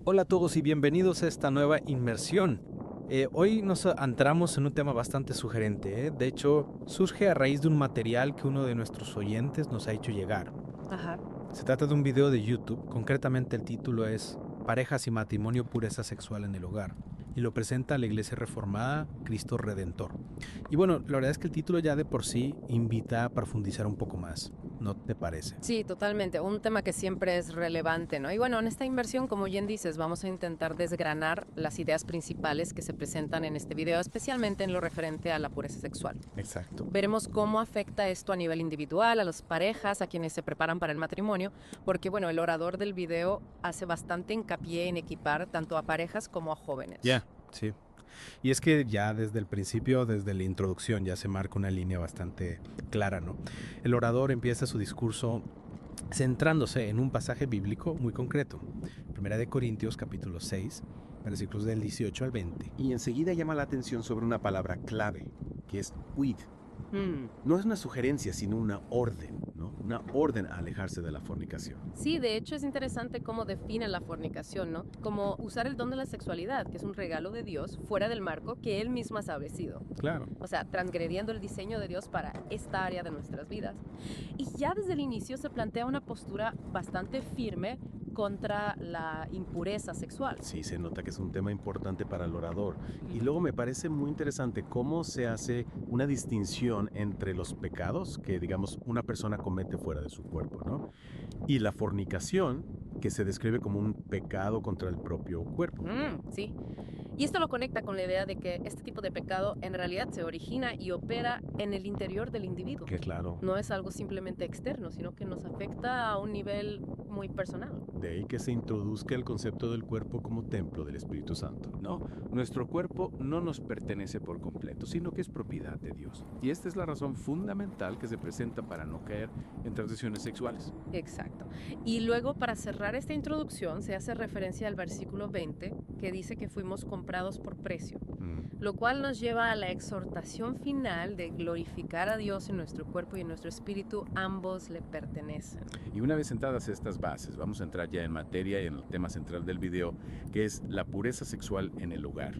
Hola a todos y bienvenidos a esta nueva inmersión. Hoy nos adentramos en un tema bastante sugerente. De hecho, surge a raíz de un material que uno de nuestros oyentes nos ha hecho llegar. Ajá. Se trata de un video de YouTube, concretamente el título es Parejas y matrimonio, pureza sexual en el hogar, y lo presenta la Iglesia Reformada Cristo Redentor. Y bueno, la verdad es que el título ya de por sí invita a profundizar un poco más, ¿no te parece? Sí, totalmente. Un tema que siempre es relevante, ¿no? Y bueno, en esta inversión, como bien dices, vamos a intentar desgranar las ideas principales que se presentan en este video, especialmente en lo referente a la pureza sexual. Exacto. Veremos cómo afecta esto a nivel individual, a las parejas, a quienes se preparan para el matrimonio, porque bueno, el orador del video hace bastante hincapié en equipar tanto a parejas como a jóvenes. Sí. Y es que ya desde el principio, desde la introducción, ya se marca una línea bastante clara, ¿no? El orador empieza su discurso centrándose en un pasaje bíblico muy concreto. Primera de Corintios, capítulo 6, versículos del 18 al 20. Y enseguida llama la atención sobre una palabra clave, que es huid. No es una sugerencia, sino una orden, ¿no? Una orden a alejarse de la fornicación. Sí, de hecho es interesante cómo define la fornicación, ¿no? Como usar el don de la sexualidad, que es un regalo de Dios, fuera del marco que Él mismo ha establecido. Claro. O sea, transgrediendo el diseño de Dios para esta área de nuestras vidas. Y ya desde el inicio se plantea una postura bastante firme contra la impureza sexual. Sí, se nota que es un tema importante para el orador. Y luego me parece muy interesante cómo se hace una distinción entre los pecados que, digamos, una persona comete fuera de su cuerpo, ¿no? Y la fornicación, que se describe como un pecado contra el propio cuerpo. Sí. Y esto lo conecta con la idea de que este tipo de pecado en realidad se origina y opera en el interior del individuo. Que claro, No es algo simplemente externo, sino que nos afecta a un nivel muy personal. de ahí que se introduzca el concepto del cuerpo como templo del Espíritu Santo. No, nuestro cuerpo no nos pertenece por completo, sino que es propiedad de Dios. Y esta es la razón fundamental que se presenta para no caer en transgresiones sexuales. Exacto. Y luego, para cerrar esta introducción, se hace referencia al versículo 20, que dice que fuimos comprados por precio, lo cual nos lleva a la exhortación final de glorificar a Dios en nuestro cuerpo y en nuestro espíritu, ambos le pertenecen. Y una vez sentadas estas bases, vamos a entrar ya en materia y en el tema central del video, que es la pureza sexual en el hogar.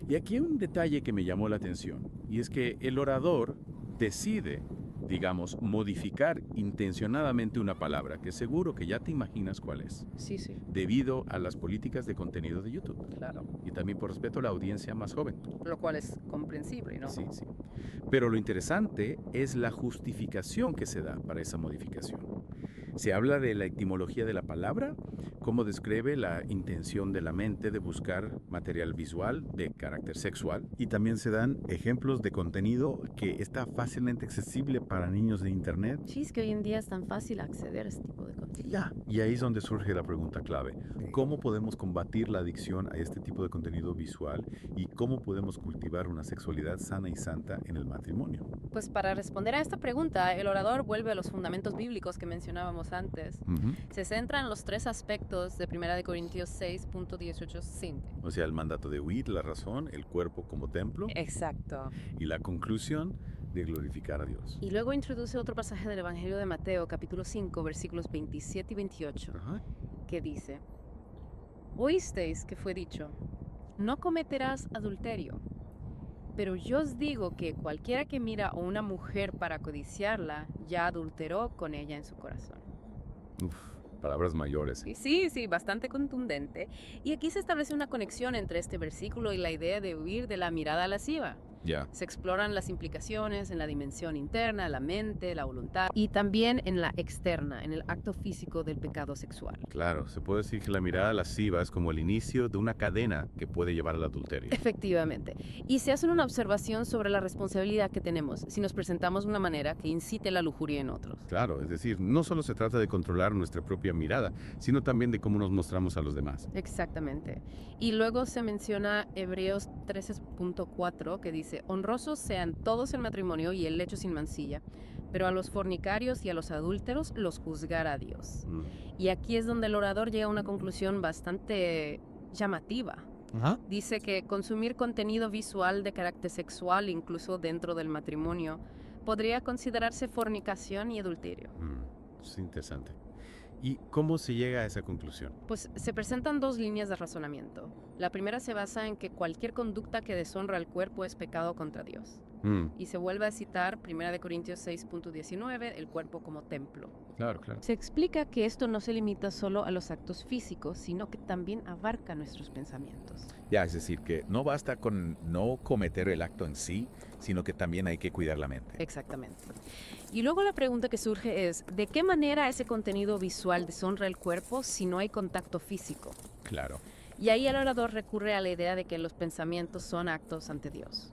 Y aquí hay un detalle que me llamó la atención, y es que el orador decide, digamos, modificar intencionadamente una palabra, que seguro que ya te imaginas cuál es, Sí, debido a las políticas de contenido de YouTube. claro. Y también por respeto a la audiencia más joven. Lo cual es comprensible, ¿no? Sí. Pero lo interesante es la justificación que se da para esa modificación. Se habla de la etimología de la palabra, cómo describe la intención de la mente de buscar material visual de carácter sexual. Y también se dan ejemplos de contenido que está fácilmente accesible para niños de Internet. Sí, es que hoy en día es tan fácil acceder a este tipo de contenido. Y ahí es donde surge la pregunta clave. ¿Cómo podemos combatir la adicción a este tipo de contenido visual y cómo podemos cultivar una sexualidad sana y santa en el matrimonio? Pues para responder a esta pregunta, el orador vuelve a los fundamentos bíblicos que mencionábamos antes. Se centra en los tres aspectos de 1 Corintios 6.18.5. O sea, el mandato de huir, la razón, el cuerpo como templo Exacto. y la conclusión de glorificar a Dios. Y luego introduce otro pasaje del Evangelio de Mateo, capítulo 5, versículos 27 y 28, Ajá. que dice: Oísteis que fue dicho, no cometerás adulterio. Pero yo os digo que cualquiera que mira a una mujer para codiciarla, ya adulteró con ella en su corazón. Uf, palabras mayores. Sí, bastante contundente. Y aquí se establece una conexión entre este versículo y la idea de huir de la mirada lasciva. Ya. Se exploran las implicaciones en la dimensión interna, la mente, la voluntad, y también en la externa, en el acto físico del pecado sexual. Claro, se puede decir que la mirada lasciva es como el inicio de una cadena que puede llevar al adulterio. Efectivamente. Y se hace una observación sobre la responsabilidad que tenemos si nos presentamos de una manera que incite la lujuria en otros. Claro, es decir, no solo se trata de controlar nuestra propia mirada, sino también de cómo nos mostramos a los demás. Exactamente. Y luego se menciona Hebreos 13.4, que dice: honrosos sean todos el matrimonio y el lecho sin mancilla, pero a los fornicarios y a los adúlteros los juzgará Dios. Y aquí es donde el orador llega a una conclusión bastante llamativa. Ajá. Dice que consumir contenido visual de carácter sexual, incluso dentro del matrimonio, podría considerarse fornicación y adulterio. Es interesante. ¿Y cómo se llega a esa conclusión? Pues se presentan dos líneas de razonamiento. La primera se basa en que cualquier conducta que deshonra al cuerpo es pecado contra Dios. Y se vuelve a citar 1 Corintios 6.19, el cuerpo como templo. Claro, claro. Se explica que esto no se limita solo a los actos físicos, sino que también abarca nuestros pensamientos. Ya, es decir, que no basta con no cometer el acto en sí, sino que también hay que cuidar la mente. Exactamente. Y luego la pregunta que surge es, ¿de qué manera ese contenido visual deshonra el cuerpo si no hay contacto físico? Claro. Y ahí el orador recurre a la idea de que los pensamientos son actos ante Dios.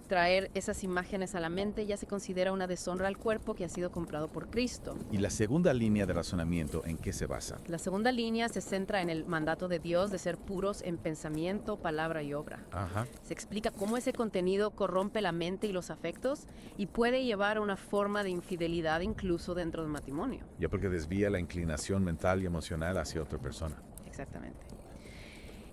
Traer esas imágenes a la mente ya se considera una deshonra al cuerpo que ha sido comprado por Cristo. ¿Y la segunda línea de razonamiento en qué se basa? La segunda línea se centra en el mandato de Dios de ser puros en pensamiento, palabra y obra. Ajá. Se explica cómo ese contenido corrompe la mente y los afectos y puede llevar a una forma de infidelidad incluso dentro del matrimonio. Ya porque desvía la inclinación mental y emocional hacia otra persona. Exactamente.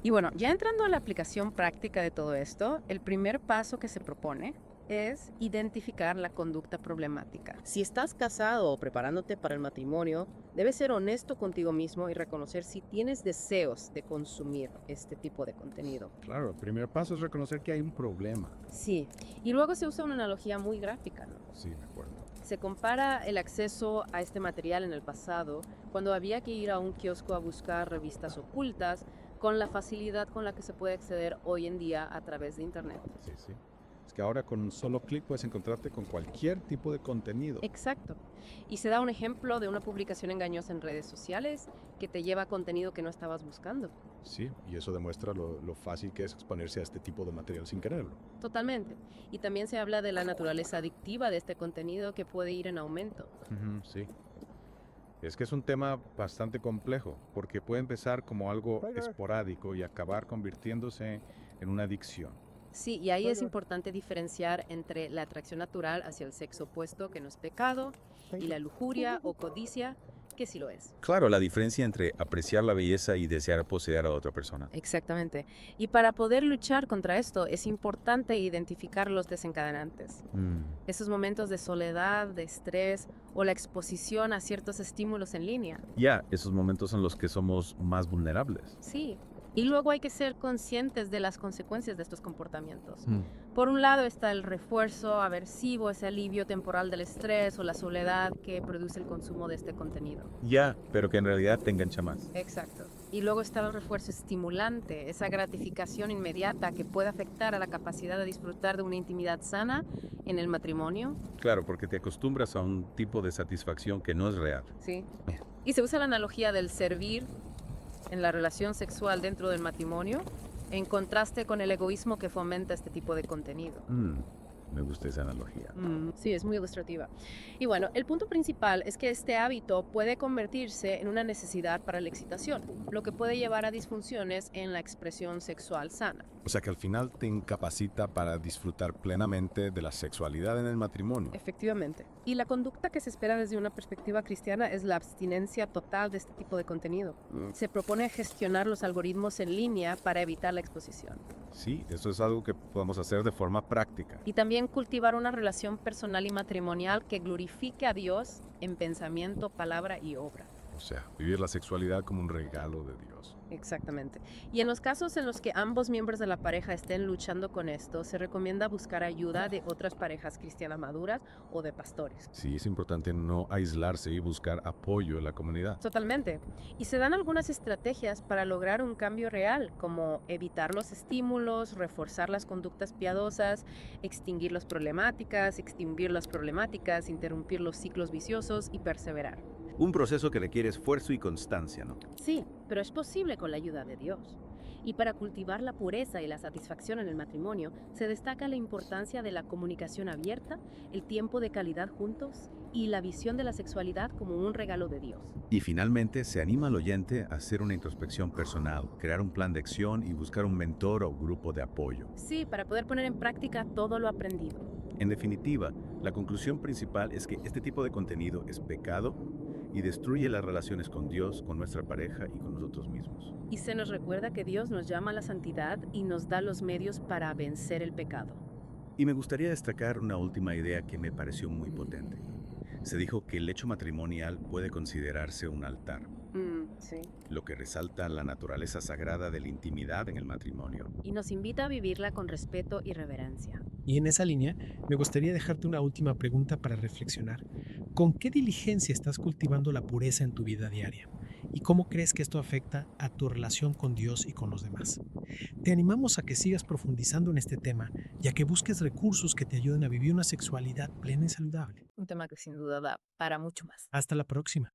Y bueno, ya entrando a la aplicación práctica de todo esto, el primer paso que se propone es identificar la conducta problemática. Si estás casado o preparándote para el matrimonio, debes ser honesto contigo mismo y reconocer si tienes deseos de consumir este tipo de contenido. Claro, el primer paso es reconocer que hay un problema. Sí, y luego se usa una analogía muy gráfica, ¿no? Sí, me acuerdo. Se compara el acceso a este material en el pasado, cuando había que ir a un kiosco a buscar revistas ocultas, con la facilidad con la que se puede acceder hoy en día a través de Internet. Sí, sí. Es que ahora con un solo clic puedes encontrarte con cualquier tipo de contenido. Exacto. Y se da un ejemplo de una publicación engañosa en redes sociales que te lleva a contenido que no estabas buscando. Sí, y eso demuestra lo fácil que es exponerse a este tipo de material sin quererlo. Totalmente. Y también se habla de la naturaleza adictiva de este contenido que puede ir en aumento. Sí. Es que es un tema bastante complejo, porque puede empezar como algo esporádico y acabar convirtiéndose en una adicción. Sí, y ahí es importante diferenciar entre la atracción natural hacia el sexo opuesto, que no es pecado, y la lujuria o codicia, que sí lo es. Claro, la diferencia entre apreciar la belleza y desear poseer a otra persona. Exactamente. Y para poder luchar contra esto es importante identificar los desencadenantes. Esos momentos de soledad, de estrés o la exposición a ciertos estímulos en línea. Ya, esos momentos son los que somos más vulnerables. Sí. Y luego hay que ser conscientes de las consecuencias de estos comportamientos. Por un lado está el refuerzo aversivo, ese alivio temporal del estrés o la soledad que produce el consumo de este contenido. Ya, pero que en realidad te engancha más. Exacto. Y luego está el refuerzo estimulante, esa gratificación inmediata que puede afectar a la capacidad de disfrutar de una intimidad sana en el matrimonio. Claro, porque te acostumbras a un tipo de satisfacción que no es real. Sí. Y se usa la analogía del servir en la relación sexual dentro del matrimonio, en contraste con el egoísmo que fomenta este tipo de contenido. Me gusta esa analogía. Sí, es muy ilustrativa. Y bueno, el punto principal es que este hábito puede convertirse en una necesidad para la excitación, lo que puede llevar a disfunciones en la expresión sexual sana. O sea que al final te incapacita para disfrutar plenamente de la sexualidad en el matrimonio. Efectivamente. Y la conducta que se espera desde una perspectiva cristiana es la abstinencia total de este tipo de contenido. Se propone gestionar los algoritmos en línea para evitar la exposición. Sí, eso es algo que podemos hacer de forma práctica. Y también cultivar una relación personal y matrimonial que glorifique a Dios en pensamiento, palabra y obra. O sea, vivir la sexualidad como un regalo de Dios. Exactamente. Y en los casos en los que ambos miembros de la pareja estén luchando con esto, se recomienda buscar ayuda de otras parejas cristianas maduras o de pastores. Sí, es importante no aislarse y buscar apoyo en la comunidad. Totalmente. Y se dan algunas estrategias para lograr un cambio real, como evitar los estímulos, reforzar las conductas piadosas, extinguir las problemáticas, interrumpir los ciclos viciosos y perseverar. Un proceso que requiere esfuerzo y constancia, ¿no? Sí, pero es posible con la ayuda de Dios. Y para cultivar la pureza y la satisfacción en el matrimonio, se destaca la importancia de la comunicación abierta, el tiempo de calidad juntos y la visión de la sexualidad como un regalo de Dios. Y finalmente se anima al oyente a hacer una introspección personal, crear un plan de acción y buscar un mentor o grupo de apoyo. Sí, para poder poner en práctica todo lo aprendido. En definitiva, la conclusión principal es que este tipo de contenido es pecado y destruye las relaciones con Dios, con nuestra pareja y con nosotros mismos. Y se nos recuerda que Dios nos llama a la santidad y nos da los medios para vencer el pecado. Y me gustaría destacar una última idea que me pareció muy potente. Se dijo que el lecho matrimonial puede considerarse un altar, Sí. lo que resalta la naturaleza sagrada de la intimidad en el matrimonio. Y nos invita a vivirla con respeto y reverencia. Y en esa línea, me gustaría dejarte una última pregunta para reflexionar. ¿Con qué diligencia estás cultivando la pureza en tu vida diaria? ¿Y cómo crees que esto afecta a tu relación con Dios y con los demás? Te animamos a que sigas profundizando en este tema y a que busques recursos que te ayuden a vivir una sexualidad plena y saludable. Un tema que sin duda da para mucho más. Hasta la próxima.